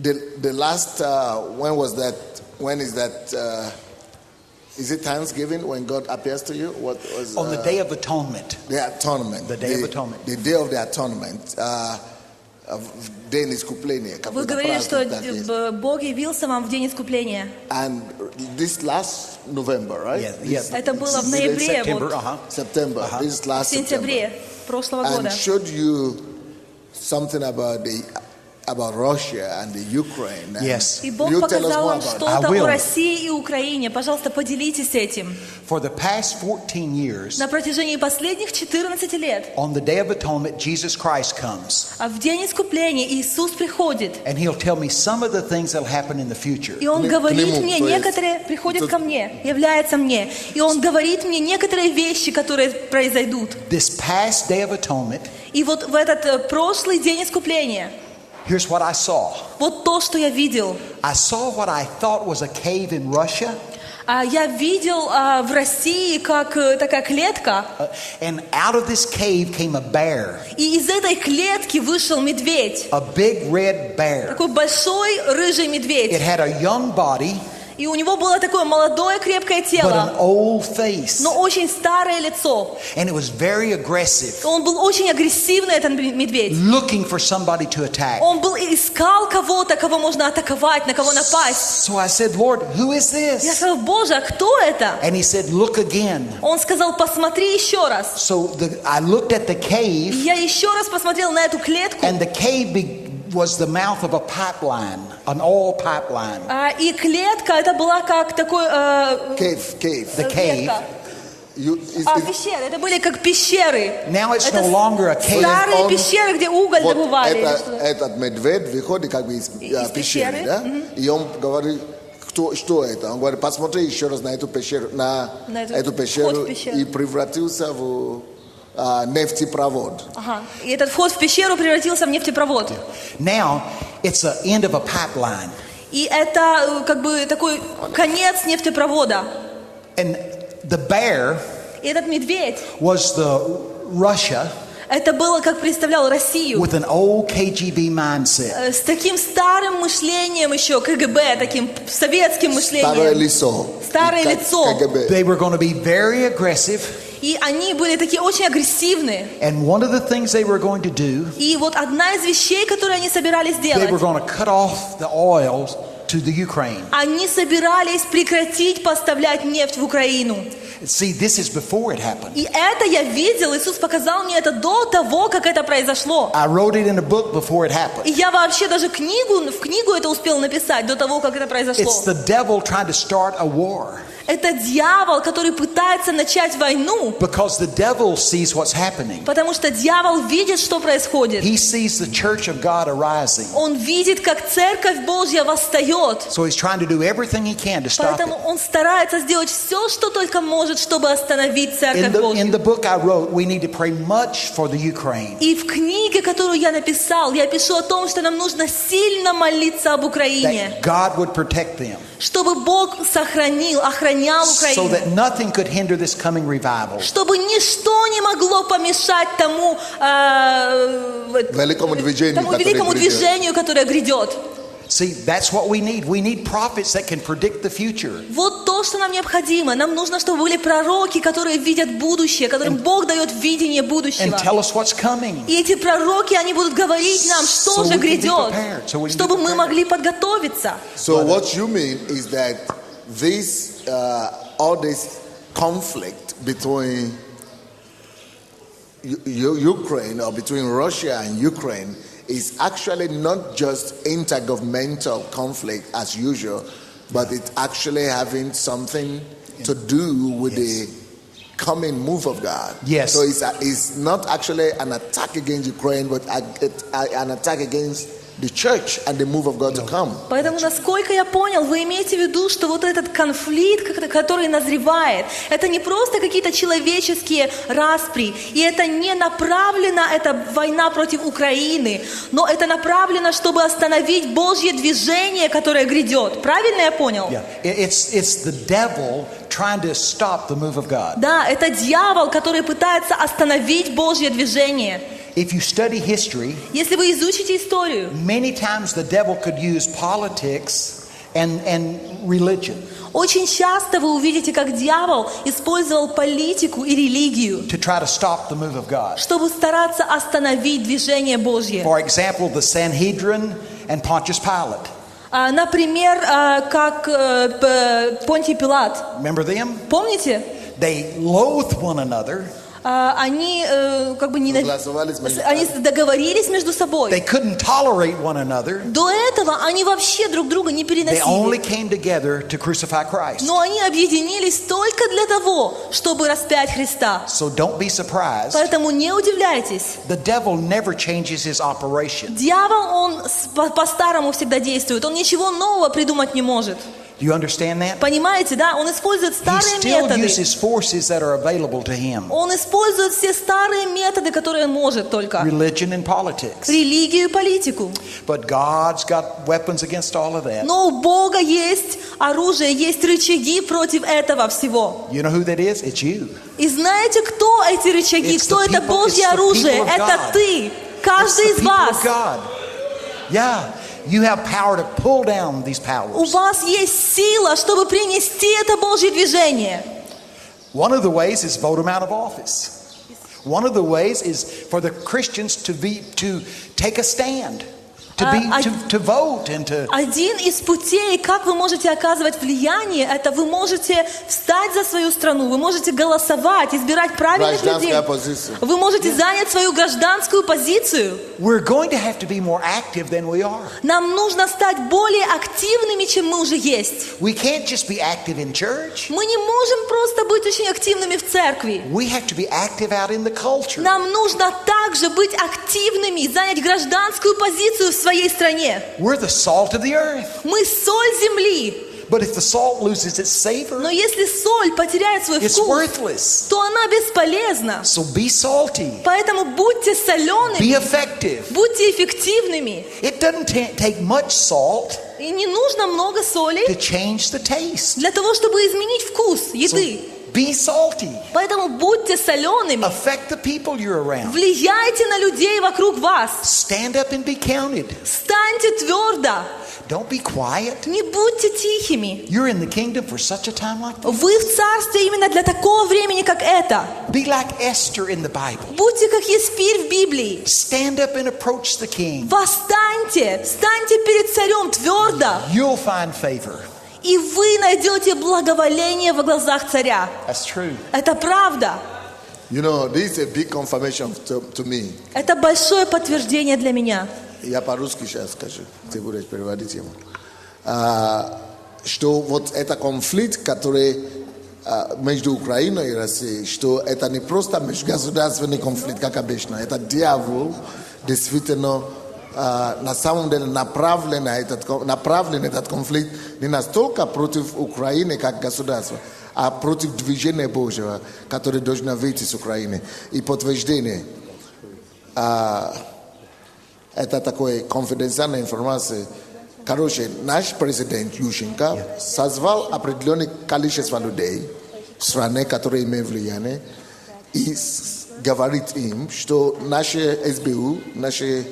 The last when was that? When is that? Is it Thanksgiving when God appears to you? What was On the Day of Atonement. the atonement? The Day of Atonement. The Day of the Atonement. День искупления. Вы говорили, что Бог явился вам в день искупления. And this last November, right? Yes. Это было в ноябре, September. This last в сентябре прошлого года. And showed you something about Russia and the Ukraine. Yes. И Бог показал вам что-то о России и Украине. Пожалуйста, поделитесь этим. For the past 14 years, на протяжении последних 14 лет, on the Day of Atonement, Jesus Christ comes. А в день искупления Иисус приходит. And He'll tell me some of the things that'll happen in the future. И Он говорит мне, некоторые приходят ко мне, являются мне, и Он говорит мне некоторые вещи, которые произойдут. This past Day of Atonement, и вот в этот прошлый день искупления, here's what I saw. Вот то, что я видел. I saw what I thought was a cave in Russia. Я видел в России как такая клетка. And out of this cave came a bear. И из этой клетки вышел медведь. A big red bear. Такой большой рыжий медведь. It had a young body. И у него было такое молодое крепкое тело, but an old face. Но очень старое лицо. And it was very aggressive. Он был очень агрессивный, этот медведь. Looking for somebody to attack. Он искал кого-то, кого можно атаковать, на кого напасть. So I said, Lord, who is this? Я сказал, Боже, а кто это? And He said, look again. Он сказал, посмотри еще раз. So I looked at the cave. Я еще раз посмотрел на эту клетку. And the cave was the mouth of a pipeline, an oil pipeline. И клетка это была как такой cave. The cave. Пещеры. Это были как пещеры. Now it's no longer a cave. Старые пещеры, где уголь добывали. Этот медведь выходит как бы из пещеры, да? И он говорит, что это? Он говорит, посмотри еще раз на эту пещеру, и превратился в нефтепровод. И этот вход в пещеру превратился в нефтепровод. Now it's the end of a pipeline. И это как бы такой конец нефтепровода. And the bear и этот медведь was the Russia. Это было, как представлял Россию. With an old KGB mindset. С таким старым мышлением еще, КГБ, таким советским мышлением. Старое лицо. They were going to be very aggressive. И они были такие очень агрессивные. And one of the things they were going to do, и вот одна из вещей, которые они собирались делать, they were going to cut off the oil to the Ukraine. Они собирались прекратить поставлять нефть в Украину. See, this is before it happened. И это я видел, Иисус показал мне это до того, как это произошло. I wrote it in a book before it happened. И я вообще даже в книгу это успел написать до того, как это произошло. It's the devil trying to start a war. Это дьявол, который пытается начать войну. Because the devil sees what's happening. Потому что дьявол видит, что происходит. He sees the church of God arising. Он видит, как церковь Божья восстает. So he's trying to do everything he can to stop it. Поэтому он старается сделать все, что только может, чтобы остановить церковь Божью. In the book I wrote, we need to pray much for the Ukraine. И в книге, которую я написал, я пишу о том, что нам нужно сильно молиться об Украине. That God would protect them. Чтобы Бог охранял Украину. So that nothing could hinder this coming revival. Чтобы ничто не могло помешать тому великому движению, которое грядет. See, that's what we need. We need prophets that can predict the future. Вот то, что нам необходимо. Нам нужно, чтобы были пророки, которые видят будущее, которым Бог дает видение будущего. And tell us what's coming. И эти пророки, они будут говорить нам, что же грядет, чтобы мы могли подготовиться. So what you mean is that this, all this conflict between Ukraine or between Russia and Ukraine is actually not just intergovernmental conflict as usual, but it's actually having something to do with the coming move of God. Yes. So it's not actually an attack against Ukraine, but an attack against the church and the move of God to come. Поэтому, насколько я понял, вы имеете в виду, что вот этот конфликт, который назревает, это не просто какие-то человеческие распри, и это не направлено, это война против Украины, но это направлено, чтобы остановить Божье движение, которое грядет. Правильно я понял? Yeah. It's the devil trying to stop the move of God. Да, это дьявол, который пытается остановить Божье движение. If you study history, Если вы изучите историю, many times the devil could use politics and religion очень часто вы увидите, как дьявол использовал политику и религию, to try to stop the move of God. чтобы стараться остановить движение Божье. For example, the Sanhedrin and Pontius Pilate. Например, как Понтий Пилат. Remember them? Помните? They loathed one another. Они как бы они договорились между собой. They couldn't tolerate one another. До этого они вообще друг друга не They only переносили. came together to crucify Christ. Но они объединились только для того, чтобы распять Христа. So don't be surprised. Поэтому не удивляйтесь. The devil never changes his operation. Дьявол, он по-старому всегда действует. Он ничего нового придумать не может. Do you understand that? Понимаете, да? Он использует He старые still методы. uses forces that are available to him. Он использует все старые методы, которые он может только. Religion and politics. Религию и политику. But God's got weapons against all of that. Но у Бога есть оружие, есть рычаги против этого всего. You know who that is? It's you. И знаете, кто эти рычаги? It's Кто the это people- Божье it's the оружие? people of Это God. ты. It's Каждый the из people вас. of God. Yeah. You have power to pull down these У powers. вас есть сила, чтобы принести это Божье движение. One of the ways is vote them out of office. One of the ways is for the Christians to take a stand, to vote and to. Один из путей, как вы можете оказывать влияние, это вы можете встать за свою страну, вы можете голосовать, избирать правильных людей. Гражданская позиция. Вы можете занять свою гражданскую позицию. We're going to have to be more active than we are. Нам нужно стать более активными, чем мы уже есть. We can't just be active in church. Мы не можем просто быть очень активными в церкви. We have to be active out in the culture. Нам нужно также быть активными и занять гражданскую позицию в своей стране. We're the salt of the earth. Мы соль земли. But if the salt loses its savor, Но если соль потеряет свой it's вкус, worthless. то она бесполезна. So be salty. Поэтому будьте Be солеными, effective. будьте эффективными. It doesn't take much salt И не нужно много to соли change the taste. для того, чтобы изменить вкус еды. So be salty. Поэтому будьте солеными. Affect the people you're around. Влияйте на людей вокруг вас. Stand up and be counted. Станьте твердо. Don't be quiet. Не будьте тихими. You're in the kingdom for such a time like this. Вы в царстве именно для такого времени, как это. Be like Esther in the Bible. Будьте как Еспирь в Библии. Stand up and approach the king. Восстаньте, встаньте перед царем твердо, You'll find favor. и вы найдете благоволение во глазах царя. That's true. Это правда. You know, this is a big confirmation to me. Это большое подтверждение для меня. Я по-русски сейчас скажу, ты будешь переводить ему. Что вот это конфликт, который между Украиной и Россией, что это не просто межгосударственный конфликт, как обычно. Это дьявол, действительно, на самом деле направлен этот конфликт не настолько против Украины как государства, а против движения Божьего, которое должно выйти с Украины. И подтверждение. Это такой конфиденциальная информация. Короче, наш президент Ющенко созвал определенное количество людей в стране, которые имеют влияние, и говорит им, что наши СБУ, наши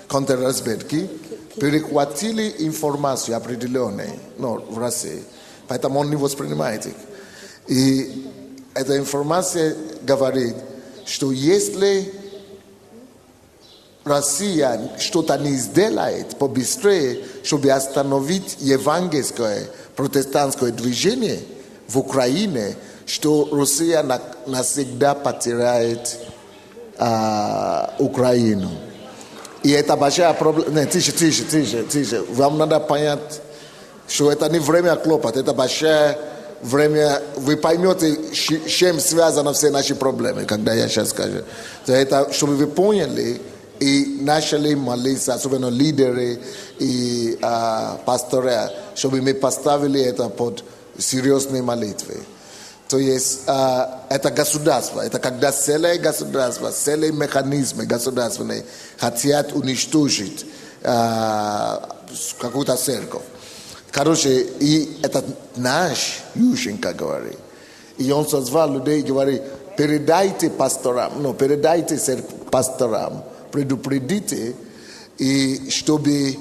контрразведки перехватили информацию определенную, в России, поэтому он не воспринимает их. И эта информация говорит, что если Россия что-то не сделает побыстрее, чтобы остановить евангельское протестантское движение в Украине, что Россия навсегда потеряет Украину. И это большая проблема. Тише. Вам надо понять, что это не время хлопот, это большое время. Вы поймете, с чем связаны все наши проблемы, когда я сейчас скажу. Это, чтобы вы поняли, и начали молиться, особенно лидеры и пасторы, чтобы мы поставили это под серьезные молитвы. То есть это государство, это когда целое государство, целые механизмы государственные хотят уничтожить какую-то церковь. Короче, и этот наш Ющенко говорит. И он созвал людей и говорит, передайте пасторам, передайте церкви, пасторам, предупредите, и чтобы,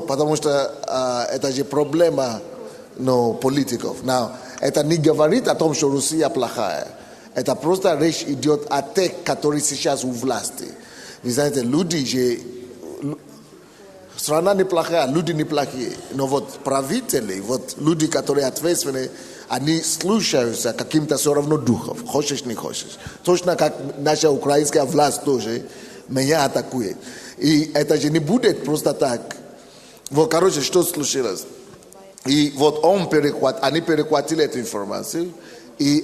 потому что это же проблема, политиков. Это не говорит о том, что Россия плохая. Это просто речь идет о тех, которые сейчас у власти. Вы знаете, люди же, страна неплохая, люди неплохие, но вот правители, вот люди, которые ответственны, они слушаются каким-то все равно духов, хочешь не хочешь. Точно как наша украинская власть тоже меня атакует. И это же не будет просто так. Вот, короче, что случилось? И вот они перехватили эту информацию, и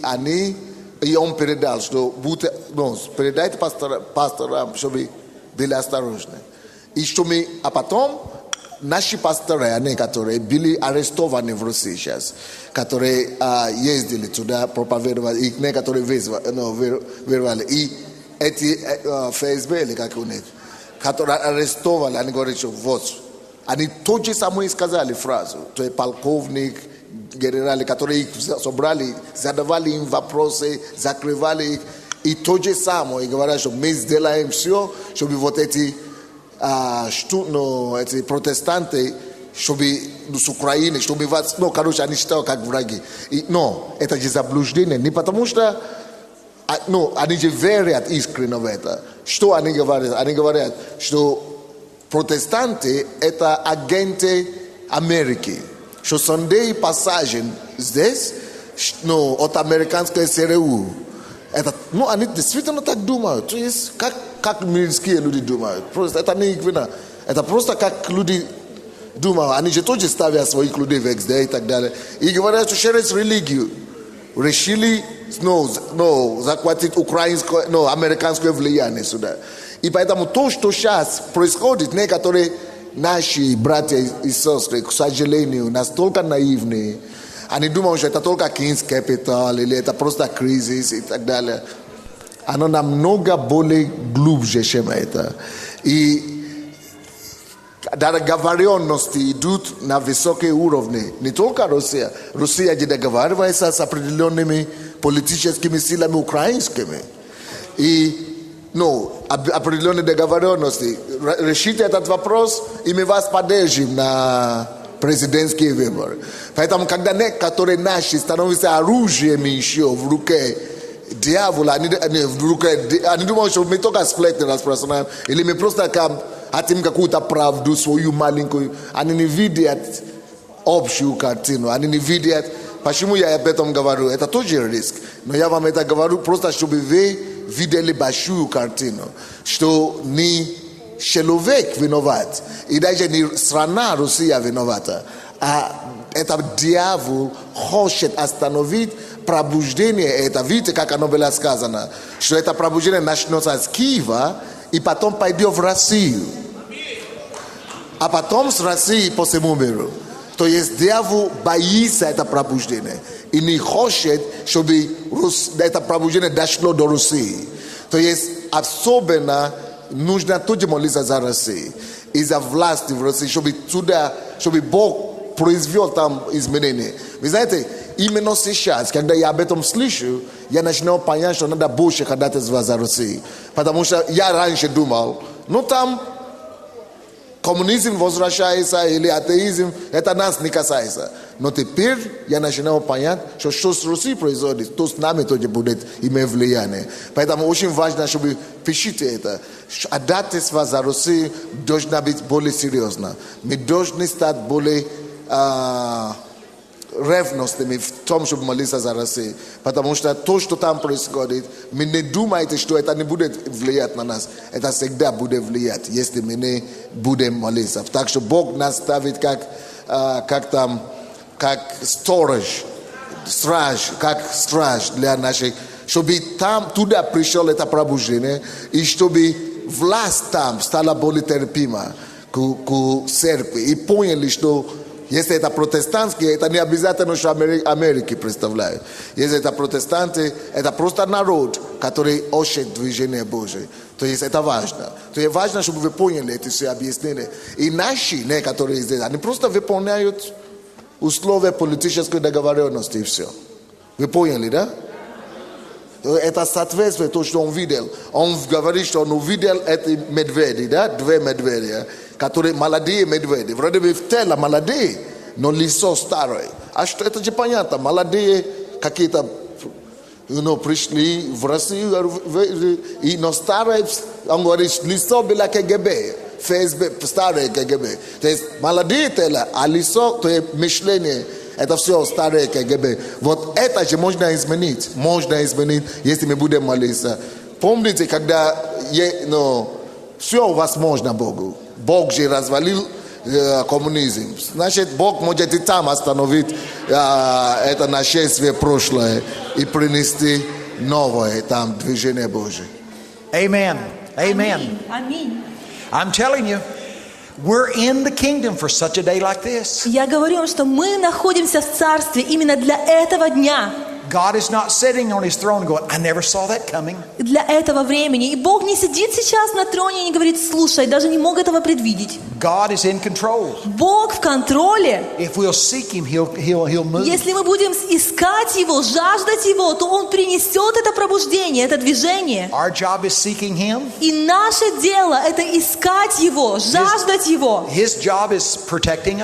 он передал, что передайте пасторам, чтобы были осторожны. А потом наши пасторы, они, которые были арестованы в России сейчас, которые ездили туда, проповедовали, и некоторые вырвали. И эти ФСБ, или как у них, которые арестовали, они говорят, что вот, они то же самое сказали фразу, то есть полковник, генералы, которые их собрали, задавали им вопросы, закрывали их, и то же самое, и говорят, что мы сделаем все, чтобы вот эти протестанты, чтобы с Украины, чтобы вас, короче, они считают как враги. Но это же заблуждение, не потому что, они же верят искренне в это. Что они говорят? Они говорят, что протестанты – это агенты Америки. Что Сандей посажен здесь, от американской ЦРУ. Это, они действительно так думают. То есть, как мирские люди думают. Просто это не их вина. Это просто как люди думают. Они же тоже ставят своих людей везде и так далее. И говорят, что через религию решили захватить украинское, американское влияние сюда. И поэтому то, что сейчас происходит, некоторые наши братья и сестры, к сожалению, настолько наивные, они думают, что это только King's Capital, или это просто кризис и так далее. Оно намного более глубже, чем это. И договоренности идут на высокие уровни. Не только Россия. Россия договаривается с определенными политическими силами украинскими. И определенные договоренности. Решите этот вопрос, и мы вас поддержим на президентские выборы. Поэтому, когда некоторые наши становятся оружием еще в руке дьявола, они думают, что мы только сплетни распространяем, или мы просто хотим какую-то правду, свою маленькую. Они не видят общую картину, они не видят. Почему я об этом говорю? Это тоже риск. Но я вам это говорю просто, чтобы вы видели большую картину, что не человек виноват, и даже не страна Россия виновата, а этот дьявол хочет остановить пробуждение. Это, видите, как оно было сказано, что это пробуждение начнется с Киева и потом пойдет в Россию, а потом с России по всему миру. То есть дьявол боится это пробуждение и не хочет, чтобы это пробуждение дошло до России. То есть особенно нужно тоже молиться за Россию и за власти в России, чтобы Бог произвел там изменения. Вы знаете, именно сейчас, когда я об этом слышу, я начинаю понять, что надо больше ходатайствовать за Россию. Потому что я раньше думал, там коммунизм возвращается или атеизм, это нас не касается. Но теперь я начинаю понять, что с Россией происходит, то с нами тоже будет иметь влияние. Поэтому очень важно, чтобы пишите это. Ходатайство за Россию должно быть более серьезно. Мы должны стать более ревностными в том, чтобы молиться за Россию. Потому что то, что там происходит, мы не думаете, что это не будет влиять на нас. Это всегда будет влиять, если мы не будем молиться. Так что Бог нас ставит как страж для наших, чтобы там туда пришел это пробуждение, и чтобы власть там стала более терпима к церкви. И поняли, что если это протестантские, это не обязательно, что Америки представляют. Если это протестанты, это просто народ, который ищет движение Божие. То есть это важно. То есть важно, чтобы вы поняли эти все объяснения. И наши, которые здесь, они просто выполняют условия политической договоренности и все. Вы поняли, да? Это соответствует тому, что он видел. Он говорит, что он увидел эти медведи, да, две медведя, которые молодые медведи. Вроде бы в теле молодые, но лицо старое. А что это же понятно? Молодые какие-то, пришли в Россию, но старые, он говорит, лицо было КГБ. Facebook, старые КГБ. То есть молодые тела, а лицо, то есть мышление, это все старые КГБ. Вот это же можно изменить, если мы будем молиться. Помните, когда все возможно Богу. Бог же развалил коммунизм. Значит, Бог может и там остановить это нашествие прошлое и принести новое там движение Божие. Amen. Amen. Аминь. I'm telling you, we're in the kingdom for such a day like this. Я говорю вам, что мы находимся в царстве именно для этого дня. God is not sitting on his throne going, I never saw that coming. Для этого времени. И Бог не сидит сейчас на троне и не говорит, слушай, даже не мог этого предвидеть. God is in control. Бог в контроле. If we'll seek him, he'll move. Если мы будем искать Его, жаждать Его, то Он принесет это пробуждение, это движение. Our job is seeking him. И наше дело – это искать Его, жаждать Его. His job is protecting us.